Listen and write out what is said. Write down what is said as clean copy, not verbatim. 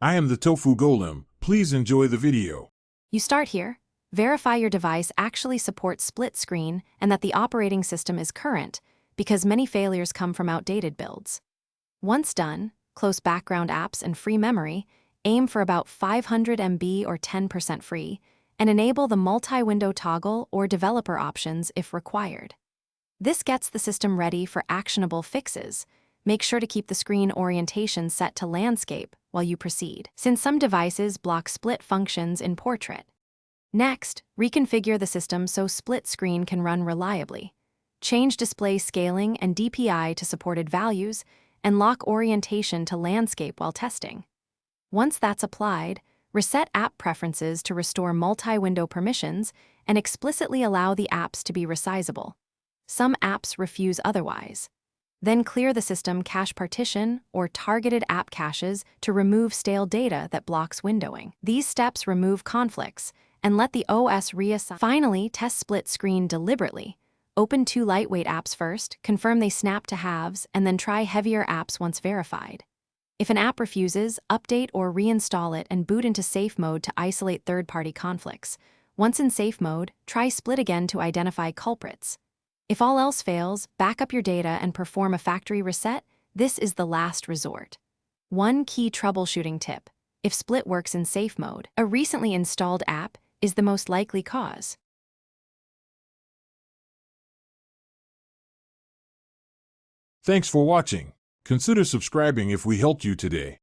I am the Tofu Golem. Please enjoy the video. You start here. Verify your device actually supports split screen and that the operating system is current, because many failures come from outdated builds. Once done, close background apps and free memory, aim for about 500 MB or 10% free, and enable the multi-window toggle or developer options if required. This gets the system ready for actionable fixes. Make sure to keep the screen orientation set to landscape while you proceed, since some devices block split functions in portrait. Next, reconfigure the system so split screen can run reliably. Change display scaling and DPI to supported values, and lock orientation to landscape while testing. Once that's applied, reset app preferences to restore multi-window permissions and explicitly allow the apps to be resizable. Some apps refuse otherwise. Then clear the system cache partition or targeted app caches to remove stale data that blocks windowing. These steps remove conflicts and let the OS reassign. Finally, test split screen deliberately. Open 2 lightweight apps first, confirm they snap to halves, and then try heavier apps once verified. If an app refuses, update or reinstall it and boot into safe mode to isolate third-party conflicts. Once in safe mode, try split again to identify culprits. If all else fails, back up your data and perform a factory reset. This is the last resort. One key troubleshooting tip: if split works in safe mode, a recently installed app is the most likely cause. Thanks for watching. Consider subscribing if we helped you today.